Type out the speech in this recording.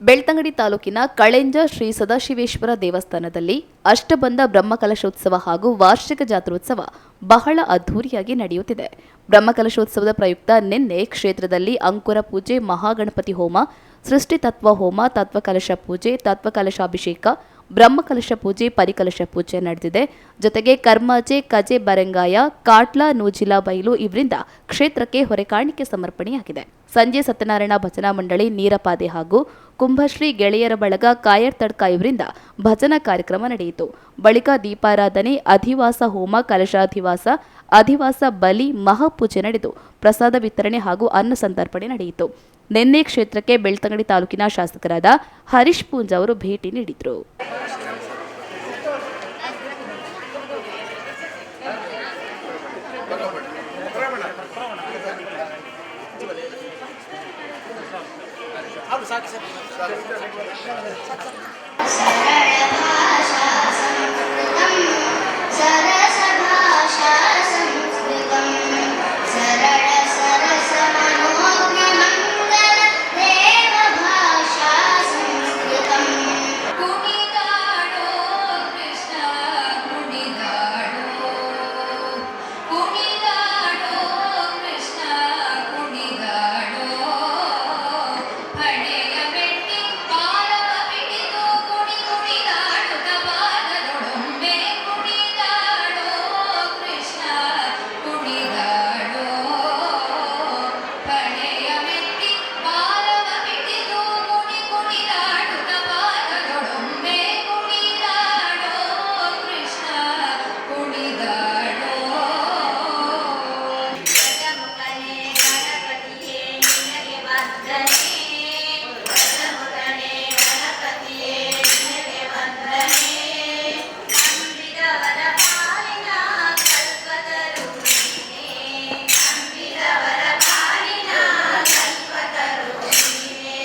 ಬೆಳ್ತಂಗಡಿ ತಾಲೂಕಿನ ಕಳೆಂಜ ಶ್ರೀ ಸದಾಶಿವೇಶ್ವರ ದೇವಸ್ಥಾನದಲ್ಲಿ ಅಷ್ಟಬಂಧ ಬ್ರಹ್ಮಕಲಶೋತ್ಸವ ಹಾಗೂ ವಾರ್ಷಿಕ ಜಾತ್ರೋತ್ಸವ ಬಹಳ ಅದ್ಧೂರಿಯಾಗಿ ನಡೆಯುತ್ತಿದೆ. ಬ್ರಹ್ಮಕಲಶೋತ್ಸವದ ಪ್ರಯುಕ್ತ ನಿನ್ನೆ ಕ್ಷೇತ್ರದಲ್ಲಿ ಅಂಕುರ ಪೂಜೆ, ಮಹಾಗಣಪತಿ ಹೋಮ, ಸೃಷ್ಟಿ ತತ್ವ ಹೋಮ, ತತ್ವಕಲಶ ಪೂಜೆ, ತತ್ವಕಲಶಾಭಿಷೇಕ, ಬ್ರಹ್ಮಕಲಶ ಪೂಜೆ, ಪರಿಕಲಶ ಪೂಜೆ ನಡೆದಿದೆ. ಜೊತೆಗೆ ಕರ್ಮಾಜೆ, ಕಜೆ ಬರಂಗಾಯ, ಕಾಟ್ಲ, ನೂಜಿಲಾ ಬೈಲು ಇವರಿಂದ ಕ್ಷೇತ್ರಕ್ಕೆ ಹೊರೆಕಾಣಿಕೆ ಸಮರ್ಪಣೆಯಾಗಿದೆ. ಸಂಜೆ ಸತ್ಯನಾರಾಯಣ ಭಜನಾ ಮಂಡಳಿ, ನೀರಪಾದೆ ಹಾಗೂ ಕುಂಭಶ್ರೀ ಗೆಳೆಯರ ಬಳಗ, ಕಾಯರ್ ತಡ್ಕ ಇವರಿಂದ ಭಜನಾ ಕಾರ್ಯಕ್ರಮ ನಡೆಯಿತು. ಬಳಿಕ ದೀಪಾರಾಧನೆ, ಅಧಿವಾಸ ಹೋಮ, ಕಲಶಾಧಿವಾಸ, ಅಧಿವಾಸ ಬಲಿ, ಮಹಾಪೂಜೆ ನಡೆದು ಪ್ರಸಾದ ವಿತರಣೆ ಹಾಗೂ ಅನ್ನ ಸಂತರ್ಪಣೆ ನಡೆಯಿತು. ನಿನ್ನೆ ಕ್ಷೇತ್ರಕ್ಕೆ ಬೆಳ್ತಂಗಡಿ ತಾಲೂಕಿನ ಶಾಸಕರಾದ ಹರೀಶ್ ಪೂಂಜ್ ಅವರು ಭೇಟಿ ನೀಡಿದರು. सरस भाषा